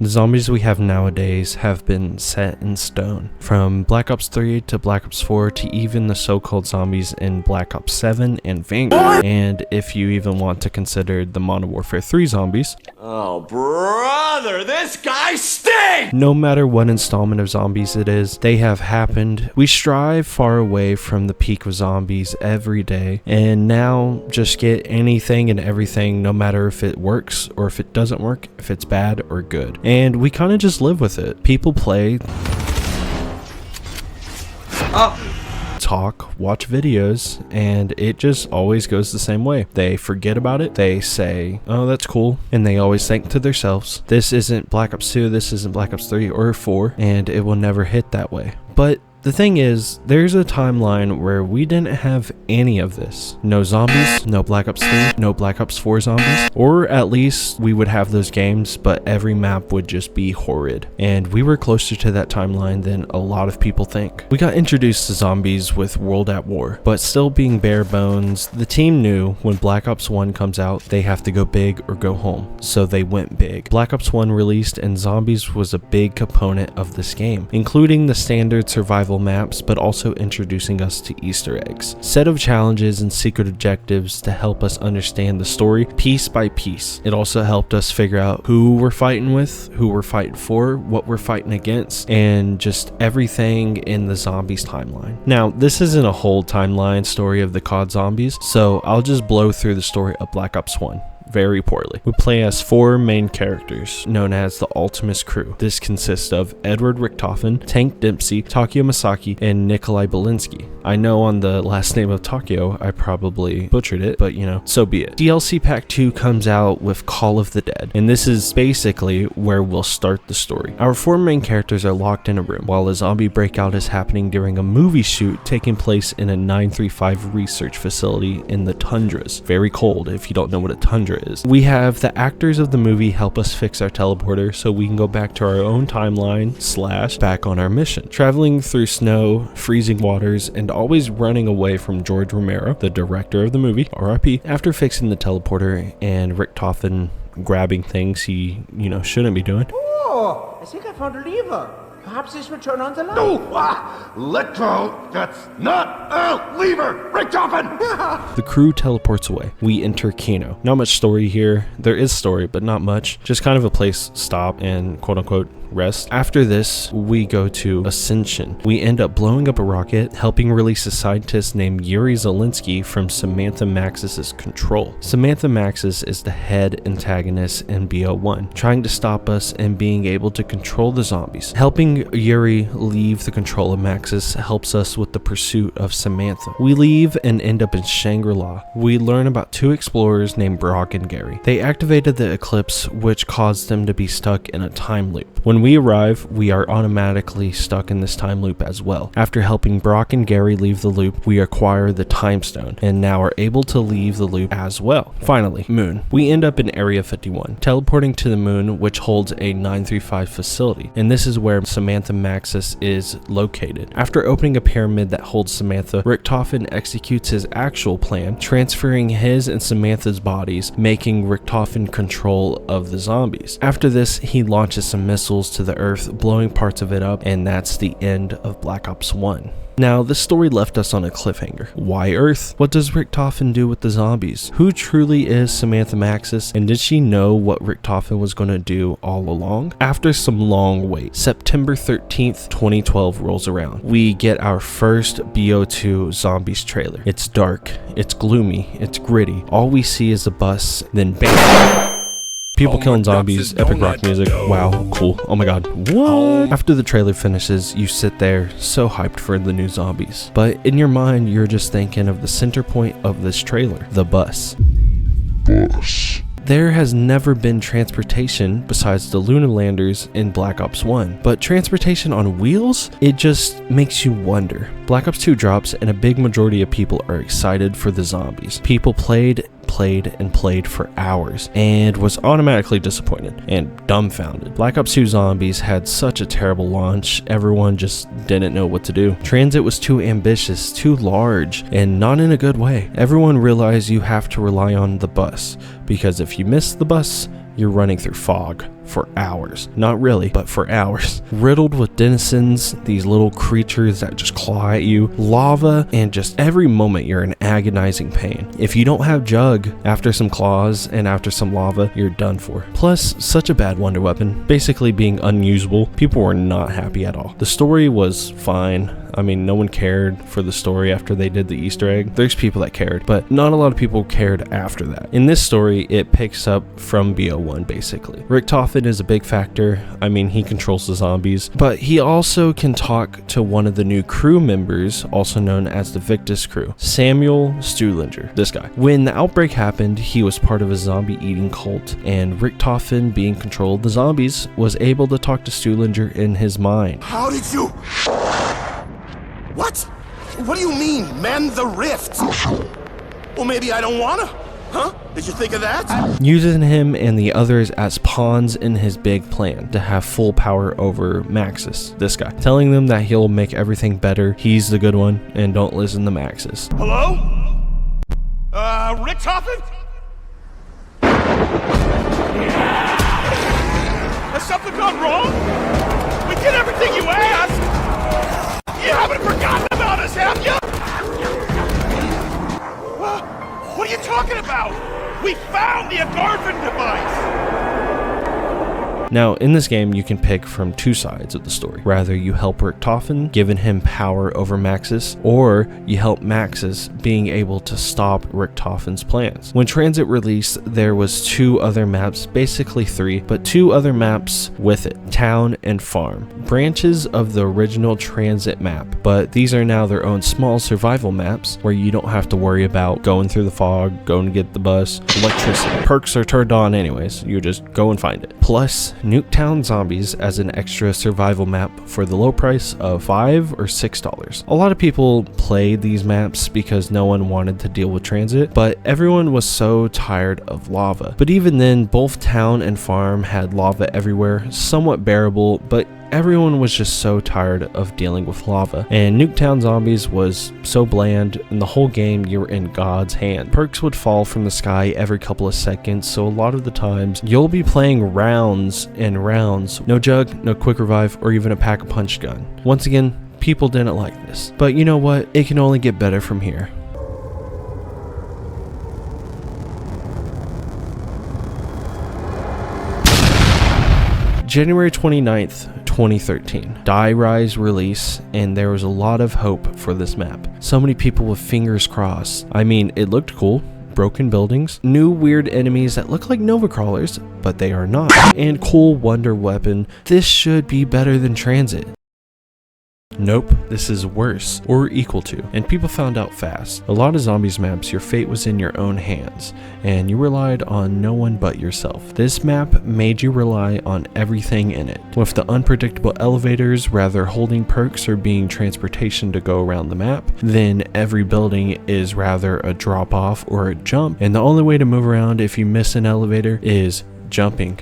The zombies we have nowadays have been set in stone. From Black Ops 3 to Black Ops 4 to even the so-called zombies in Black Ops 7 and Vanguard. And if you even want to consider the Modern Warfare 3 zombies. Oh brother, this guy stinks! No matter what installment of zombies it is, they have happened. We strive far away from the peak of zombies every day, and now just get anything and everything, no matter if it works or if it doesn't work, if it's bad or good. And we kind of just live with it. People play, talk, watch videos, and it just always goes the same way. They forget about it, they say, oh, that's cool, and they always think to themselves, this isn't Black Ops 2, this isn't Black Ops 3 or 4, and it will never hit that way. But the thing is, there's a timeline where we didn't have any of this. No zombies, no Black Ops 3, no Black Ops 4 zombies, or at least we would have those games, but every map would just be horrid. And we were closer to that timeline than a lot of people think. We got introduced to zombies with World at War, but still being bare bones, the team knew when Black Ops 1 comes out, they have to go big or go home. So they went big. Black Ops 1 released and zombies was a big component of this game, including the standard survival maps, but also introducing us to Easter eggs, set of challenges and secret objectives to help us understand the story piece by piece. It also helped us figure out who we're fighting with, who we're fighting for, what we're fighting against, and just everything in the zombies timeline. Now, this isn't a whole timeline story of the COD zombies, so I'll just blow through the story of Black Ops 1. Very poorly. We play as 4 main characters known as the Ultimus Crew. This consists of Edward Richtofen, Tank Dempsey, Takeo Masaki, and Nikolai Belinsky. I know on the last name of Takeo I probably butchered it, but you know, so be it. DLC Pack 2 comes out with Call of the Dead, and this is basically where we'll start the story. Our 4 main characters are locked in a room while a zombie breakout is happening during a movie shoot taking place in a 935 research facility in the tundras. Very cold if you don't know what a tundra is. We have the actors of the movie help us fix our teleporter so we can go back to our own timeline / back on our mission, traveling through snow, freezing waters, and always running away from George Romero, the director of the movie, RIP, after fixing the teleporter and Richtofen grabbing things he, shouldn't be doing. Oh, I think I found a lever. Perhaps this will turn on the light. No! Let go! That's not a lever! Richtofen! The crew teleports away. We enter Kino. Not much story here. There is story, but not much. Just kind of a place stop and quote-unquote rest. After this, we go to Ascension. We end up blowing up a rocket, helping release a scientist named Yuri Zelensky from Samantha Maxis's control. Samantha Maxis is the head antagonist in BO1, trying to stop us and being able to control the zombies. Helping Yuri leave the control of Maxis helps us with the pursuit of Samantha. We leave and end up in Shangri-La. We learn about 2 explorers named Brock and Gary. They activated the eclipse, which caused them to be stuck in a time loop. When we arrive, we are automatically stuck in this time loop as well. After helping Brock and Gary leave the loop, we acquire the time stone and now are able to leave the loop as well. Finally, Moon. We end up in Area 51, teleporting to the moon, which holds a 935 facility, and this is where Samantha Maxis is located. After opening a pyramid that holds Samantha, Richtofen executes his actual plan, transferring his and Samantha's bodies, making Richtofen control of the zombies. After this, he launches some missiles to the earth, blowing parts of it up, and that's the end of Black Ops 1. Now, this story left us on a cliffhanger. Why Earth? What does Richtofen do with the zombies? Who truly is Samantha Maxis? And did she know what Richtofen was going to do all along? After some long wait, September 13th, 2012 rolls around. We get our first BO2 Zombies trailer. It's dark, it's gloomy, it's gritty. All we see is a bus, then bam! People killing zombies, epic rock music, wow, cool, oh my god, what? After the trailer finishes, you sit there, so hyped for the new zombies. But in your mind, you're just thinking of the center point of this trailer, the bus. There has never been transportation besides the lunar landers in Black Ops 1, but transportation on wheels? It just makes you wonder. Black Ops 2 drops and a big majority of people are excited for the zombies. People played for hours and was automatically disappointed and dumbfounded. Black Ops 2 Zombies had such a terrible launch, everyone just didn't know what to do. Transit was too ambitious, too large, and not in a good way. Everyone realized you have to rely on the bus, because if you miss the bus, you're running through fog for hours. Not really, but for hours. Riddled with denizens, these little creatures that just claw at you, lava, and just every moment you're in agonizing pain. If you don't have Jug after some claws and after some lava, you're done for. Plus, such a bad wonder weapon, basically being unusable. People were not happy at all. The story was fine. I mean, no one cared for the story after they did the Easter egg. There's people that cared, but not a lot of people cared after that. In this story, it picks up from BO1 basically. Richtofen is a big factor. I mean, he controls the zombies, but he also can talk to one of the new crew members, also known as the Victus crew, Samuel Stuhlinger, this guy. When the outbreak happened, he was part of a zombie eating cult, and Richtofen, being control of the zombies, was able to talk to Stuhlinger in his mind. How did you... What? What do you mean, mend the rift? Well, maybe I don't wanna. Huh? Did you think of that? Using him and the others as pawns in his big plan to have full power over Maxis, this guy. Telling them that he'll make everything better, he's the good one, and don't listen to Maxis. Hello? Richtofen? Has something gone wrong? We did everything you asked! You haven't forgotten about us, have you? What are you talking about? We found the Agarvan device! Now, in this game, you can pick from two sides of the story. Rather, you help Richtofen, giving him power over Maxis, or you help Maxis being able to stop Richtofen's plans. When Transit released, there was two other maps, basically three, but two other maps with it, Town and Farm. Branches of the original Transit map, but these are now their own small survival maps where you don't have to worry about going through the fog, going to get the bus, electricity. Perks are turned on anyways, you just go and find it. Plus, Nuketown Zombies as an extra survival map for the low price of $5 or $6. A lot of people played these maps because no one wanted to deal with Transit, but everyone was so tired of lava. But even then, both Town and Farm had lava everywhere, somewhat bearable, but everyone was just so tired of dealing with lava, and Nuketown Zombies was so bland, and the whole game you were in God's hand. Perks would fall from the sky every couple of seconds, so a lot of the times you'll be playing rounds and rounds. No Jug, no quick revive, or even a pack-a-punch gun. Once again, people didn't like this. But you know what? It can only get better from here. January 29th, 2013. Die Rise release, and there was a lot of hope for this map. So many people with fingers crossed. I mean, it looked cool. Broken buildings, new weird enemies that look like Nova Crawlers, but they are not, and cool wonder weapon. This should be better than Transit. Nope, this is worse, or equal to, and people found out fast. A lot of zombies maps, your fate was in your own hands, and you relied on no one but yourself. This map made you rely on everything in it, with the unpredictable elevators rather holding perks or being transportation to go around the map. Then every building is rather a drop off or a jump, and the only way to move around if you miss an elevator is jumping.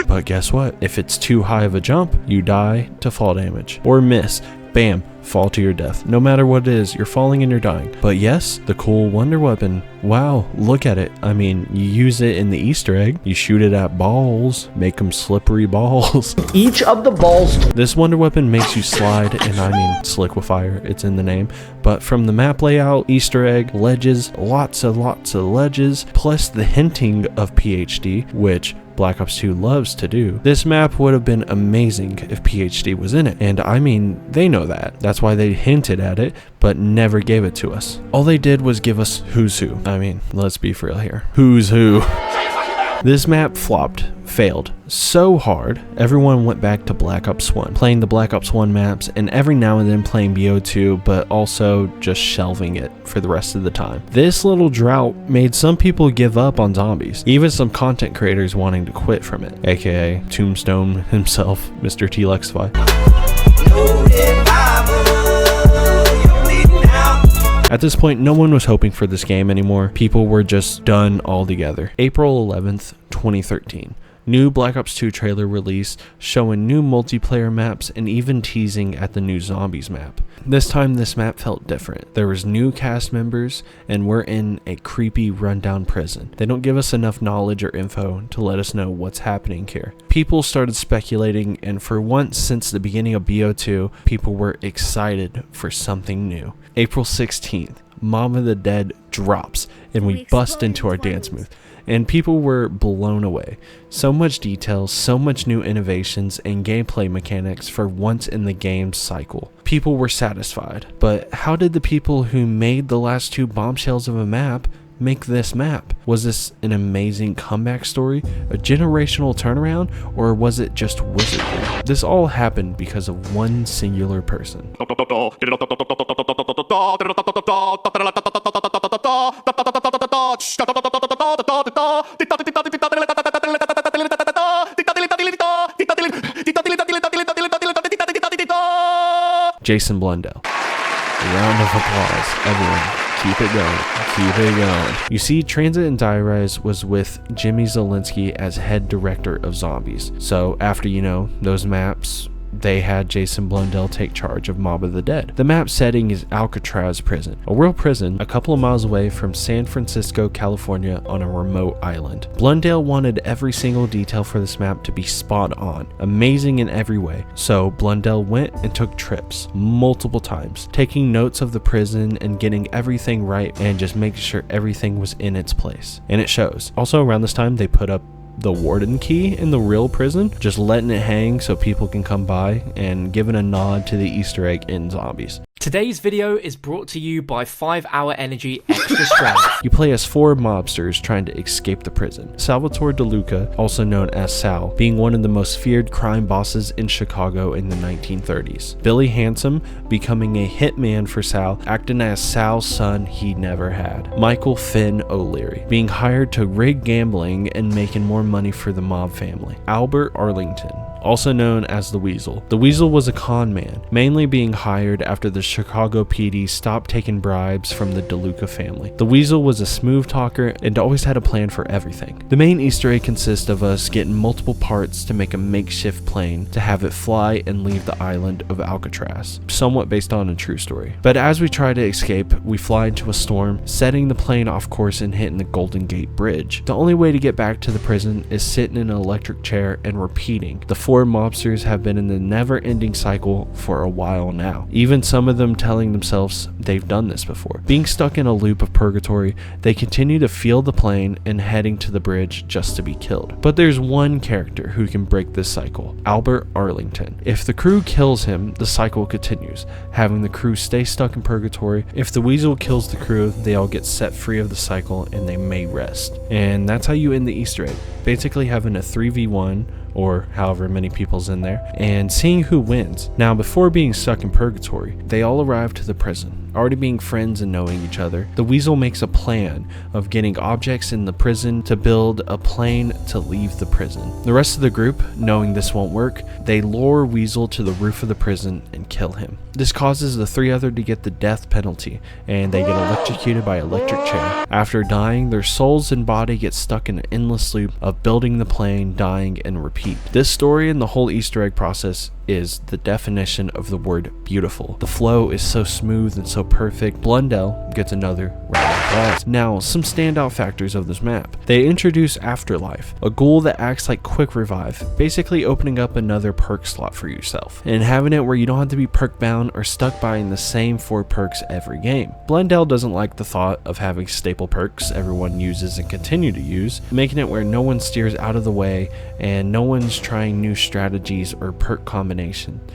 But guess what? If it's too high of a jump, you die to fall damage. Or miss. Bam. Fall to your death. No matter what it is, you're falling and you're dying. But yes, the cool wonder weapon. Wow, look at it. I mean, you use it in the Easter egg. You shoot it at balls. Make them slippery balls. Each of the balls. This wonder weapon makes you slide, and I mean sliquify, it's in the name. But from the map layout, Easter egg, ledges, lots of ledges, plus the hinting of PhD, which Black Ops 2 loves to do. This map would have been amazing if PhD was in it, and I mean, they know that. That's why they hinted at it, but never gave it to us. All they did was give us who's who. I mean, let's be for real here. Who's who? This map flopped, failed so hard, everyone went back to Black Ops 1, playing the Black Ops 1 maps, and every now and then playing BO2, but also just shelving it for the rest of the time. This little drought made some people give up on zombies, even some content creators wanting to quit from it, aka Tombstone himself, Mr. T-Lexify. At this point, no one was hoping for this game anymore. People were just done altogether. April 11th, 2013. New Black Ops 2 trailer released, showing new multiplayer maps and even teasing at the new Zombies map. This time this map felt different. There was new cast members and we're in a creepy rundown prison. They don't give us enough knowledge or info to let us know what's happening here. People started speculating, and for once since the beginning of BO2, people were excited for something new. April 16th, Mob of the Dead drops and we bust into our dance move. And people were blown away. So much detail, so much new innovations and gameplay mechanics for once in the game's cycle. People were satisfied. But how did the people who made the last 2 bombshells of a map make this map? Was this an amazing comeback story, a generational turnaround, or was it just wizardry? This all happened because of one singular person. Jason Blundell. A round of applause, everyone. Keep it going. Keep it going. You see, Transit and Die Rise was with Jimmy Zielinski as head director of Zombies. So after, those maps, they had Jason Blundell take charge of Mob of the Dead. The map setting is Alcatraz prison, a real prison a couple of miles away from San Francisco, California on a remote island. Blundell wanted every single detail for this map to be spot on, amazing in every way. So Blundell went and took trips multiple times, taking notes of the prison and getting everything right and just making sure everything was in its place. And it shows. Also around this time they put up the warden key in the real prison, just letting it hang so people can come by and giving a nod to the Easter egg in Zombies. Today's video is brought to you by 5 Hour Energy Extra Strength. You play as 4 mobsters trying to escape the prison. Salvatore DeLuca, also known as Sal, being one of the most feared crime bosses in Chicago in the 1930s. Billy Handsome, becoming a hitman for Sal, acting as Sal's son he never had. Michael Finn O'Leary, being hired to rig gambling and making more money for the mob family. Albert Arlington, also known as the Weasel. The Weasel was a con man, mainly being hired after the Chicago PD stopped taking bribes from the DeLuca family. The Weasel was a smooth talker and always had a plan for everything. The main Easter egg consists of us getting multiple parts to make a makeshift plane to have it fly and leave the island of Alcatraz, somewhat based on a true story. But as we try to escape, we fly into a storm, setting the plane off course and hitting the Golden Gate Bridge. The only way to get back to the prison is sitting in an electric chair and repeating. The 4 mobsters have been in the never-ending cycle for a while now, even some of them telling themselves they've done this before. Being stuck in a loop of purgatory, they continue to feel the plane and heading to the bridge just to be killed. But there's one character who can break this cycle, Albert Arlington. If the crew kills him, the cycle continues, having the crew stay stuck in purgatory. If the Weasel kills the crew, they all get set free of the cycle and they may rest. And that's how you end the Easter egg, basically having a 3v1 or however many people's in there, and seeing who wins. Now, before being stuck in purgatory, they all arrive to the prison, already being friends and knowing each other. The Weasel makes a plan of getting objects in the prison to build a plane to leave the prison. The rest of the group, knowing this won't work, they lure Weasel to the roof of the prison and kill him. This causes the 3 others to get the death penalty, and they get electrocuted by electric chair. After dying, their souls and body get stuck in an endless loop of building the plane, dying, and repeat. This story and the whole Easter egg process is the definition of the word beautiful. The flow is so smooth and so perfect. Blundell gets another round of applause. Now, some standout factors of this map. They introduce Afterlife, a ghoul that acts like Quick Revive, basically opening up another perk slot for yourself, and having it where you don't have to be perk bound or stuck buying the same 4 perks every game. Blundell doesn't like the thought of having staple perks everyone uses and continue to use, making it where no one steers out of the way and no one's trying new strategies or perk combinations.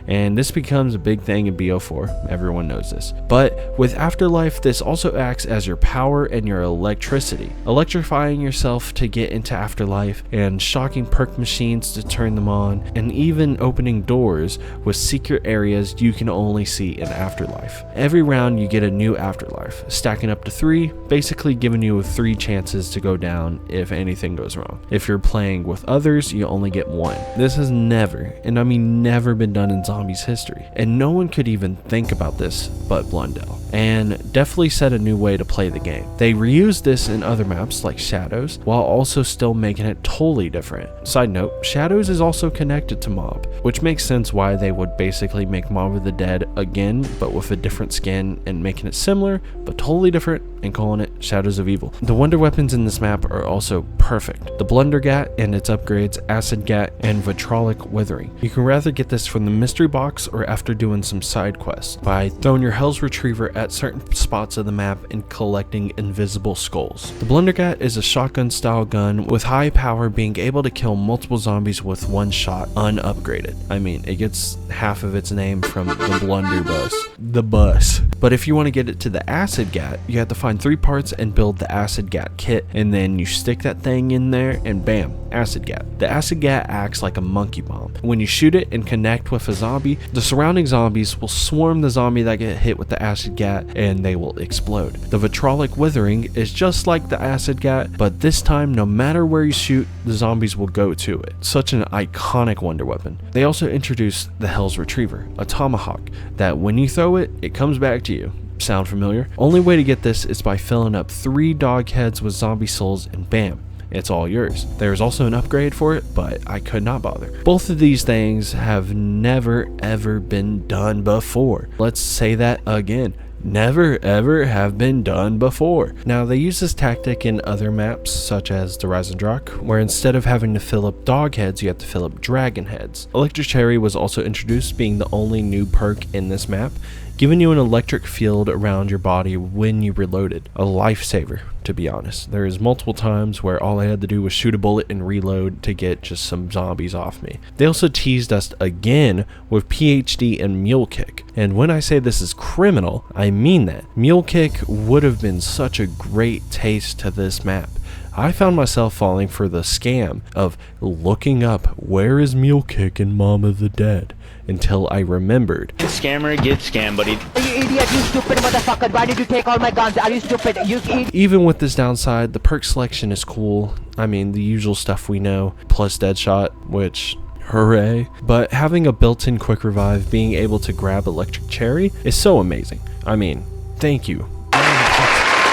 And this becomes a big thing in BO4, everyone knows this. But with Afterlife, this also acts as your power and your electricity, electrifying yourself to get into Afterlife and shocking perk machines to turn them on, and even opening doors with secret areas you can only see in Afterlife. Every round you get a new Afterlife, stacking up to 3, basically giving you 3 chances to go down if anything goes wrong. If you're playing with others, you only get 1. This has never, and I mean never, been done in Zombies history, and no one could even think about this but Blundell, and definitely set a new way to play the game. game. They reused this in other maps like Shadows, while also still making it totally different. Side note, Shadows is also connected to Mob, which makes sense why they would basically make Mob of the Dead again, but with a different skin and making it similar, but totally different, and calling it Shadows of Evil. The wonder weapons in this map are also perfect. The Blundergat and its upgrades, Acid Gat and Vitrolic Withering. You can rather get this from the mystery box or after doing some side quests by throwing your Hell's Retriever at certain spots of the map and collecting invisible skulls. The Blundergat is a shotgun style gun with high power, being able to kill multiple zombies with one shot unupgraded. I mean, it gets half of its name from the blunderbuss. The bus. But if you want to get it to the Acid Gat, you have to find 3 parts and build the Acid Gat kit, and then you stick that thing in there and bam, Acid Gat. The Acid Gat acts like a monkey bomb. When you shoot it and connect with a zombie, the surrounding zombies will swarm the zombie that get hit with the Acid Gat and they will explode. The Vitrolic Withering is just like the Acid Gat, but this time no matter where you shoot, the zombies will go to it. Such an iconic wonder weapon. They also introduced the Hell's Retriever, a tomahawk that when you throw it, it comes back to you. Sound familiar? Only way to get this is by filling up 3 dog heads with zombie souls and bam, it's all yours. There's also an upgrade for it, but I could not bother. Both of these things have never ever been done before. Let's say that again. Never ever have been done before. Now they use this tactic in other maps such as the Rise and Drakh, where instead of having to fill up dog heads, you have to fill up dragon heads. Electric Cherry was also introduced, being the only new perk in this map, giving you an electric field around your body when you reloaded. A lifesaver, to be honest. There is multiple times where all I had to do was shoot a bullet and reload to get just some zombies off me. They also teased us again with PhD and Mule Kick. And when I say this is criminal, I mean that. Mule Kick would have been such a great taste to this map. I found myself falling for the scam of looking up where is Mule Kick in Mom of the Dead until I remembered. Scammer gets scammed, buddy. You idiot, you stupid motherfucker. Why did you take all my guns? Are you stupid? You idiot. Even with this downside, the perk selection is cool. I mean, the usual stuff we know, plus Deadshot, which, hooray. But having a built-in quick revive, being able to grab Electric Cherry is so amazing. I mean, thank you.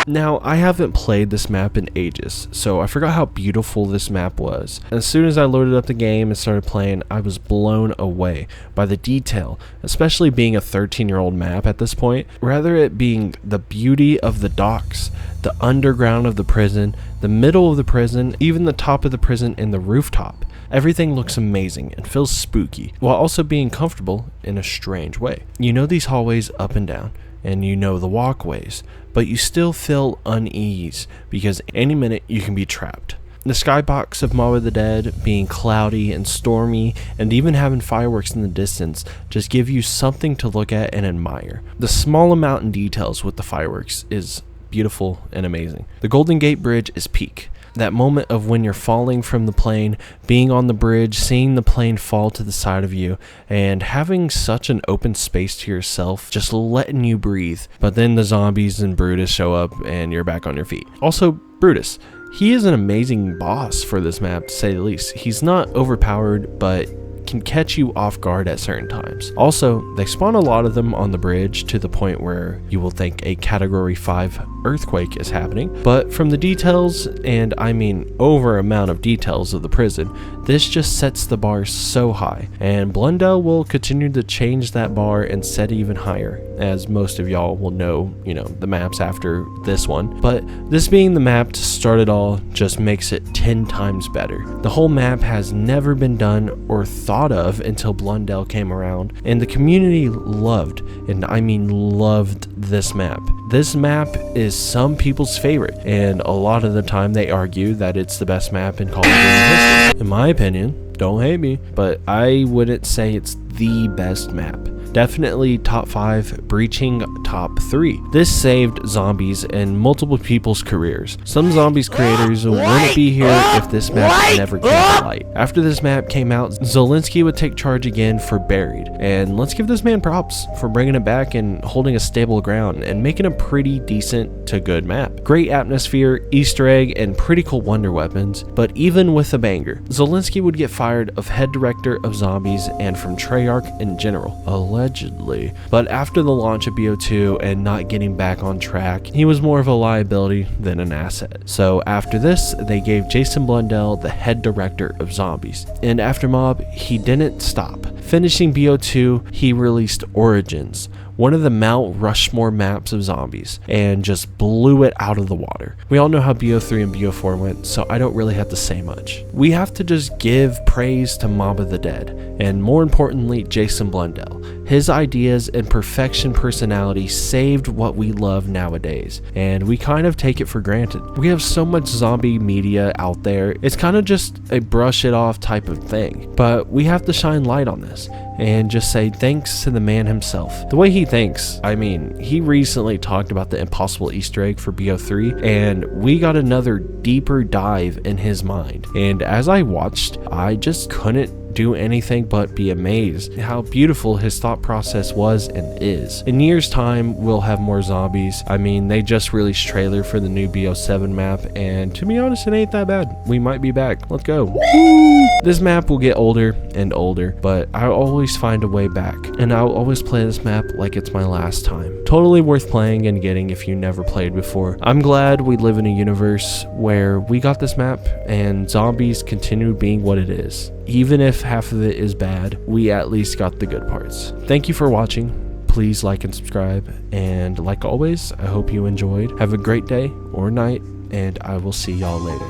Now, I haven't played this map in ages, so I forgot how beautiful this map was. As soon as I loaded up the game and started playing, I was blown away by the detail, especially being a 13-year-old map at this point. Rather it being the beauty of the docks, the underground of the prison, the middle of the prison, even the top of the prison and the rooftop. Everything looks amazing and feels spooky, while also being comfortable in a strange way. You know these hallways up and down, and you know the walkways, but you still feel unease because any minute you can be trapped. The skybox of Mob of the Dead being cloudy and stormy and even having fireworks in the distance just give you something to look at and admire. The small amount in details with the fireworks is beautiful and amazing. The Golden Gate Bridge is peak. That moment of when you're falling from the plane, being on the bridge, seeing the plane fall to the side of you, and having such an open space to yourself, just letting you breathe. But then the zombies and Brutus show up and you're back on your feet. Also, Brutus. He is an amazing boss for this map, to say the least. He's not overpowered, but can catch you off guard at certain times. Also, they spawn a lot of them on the bridge to the point where you will think a Category 5 earthquake is happening. But from the details, and I mean over amount of details of the prison, this just sets the bar so high. And Blundell will continue to change that bar and set it even higher, as most of y'all will know, the maps after this one. But this being the map to start it all just makes it 10 times better. The whole map has never been done or thought of until Blundell came around, and the community loved, and I mean loved, this map. This map is some people's favorite, and a lot of the time they argue that it's the best map in Call of Duty history. In my opinion, don't hate me, but I wouldn't say it's the best map. Definitely top 5, breaching top 3. This saved zombies and multiple people's careers. Some zombies creators wouldn't be here if this map never came to light. After this map came out, Zelensky would take charge again for Buried, and let's give this man props for bringing it back and holding a stable ground and making a pretty decent to good map. Great atmosphere, Easter egg, and pretty cool wonder weapons, but even with a banger, Zelensky would get fired of head director of zombies and from Treyarch in general. allegedly. But after the launch of BO2 and not getting back on track, he was more of a liability than an asset. So after this, they gave Jason Blundell the head director of Zombies. And after Mob, he didn't stop. Finishing BO2, he released Origins, one of the Mount Rushmore maps of Zombies, and just blew it out of the water. We all know how BO3 and BO4 went, so I don't really have to say much. We have to just give praise to Mob of the Dead, and more importantly, Jason Blundell. His ideas and perfection personality saved what we love nowadays, and we kind of take it for granted. We have so much zombie media out there, it's kind of just a brush it off type of thing, but we have to shine light on this and just say thanks to the man himself. The way he thinks, I mean, he recently talked about the impossible Easter egg for BO3, and we got another deeper dive in his mind. And as I watched, I just couldn't do anything but be amazed how beautiful his thought process was and is. In years time, we'll have more zombies. I mean, they just released trailer for the new BO7 map, and to be honest, it ain't that bad. We might be back. Let's go. Woo! This map will get older and older, but I'll always find a way back, and I'll always play this map like it's my last time. Totally worth playing and getting if you never played before. I'm glad we live in a universe where we got this map and zombies continue being what it is. Even if half of it is bad, we at least got the good parts. Thank you for watching. Please like and subscribe. And like always, I hope you enjoyed. Have a great day or night, and I will see y'all later.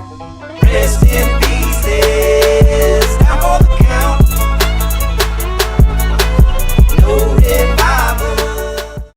Rest in peace.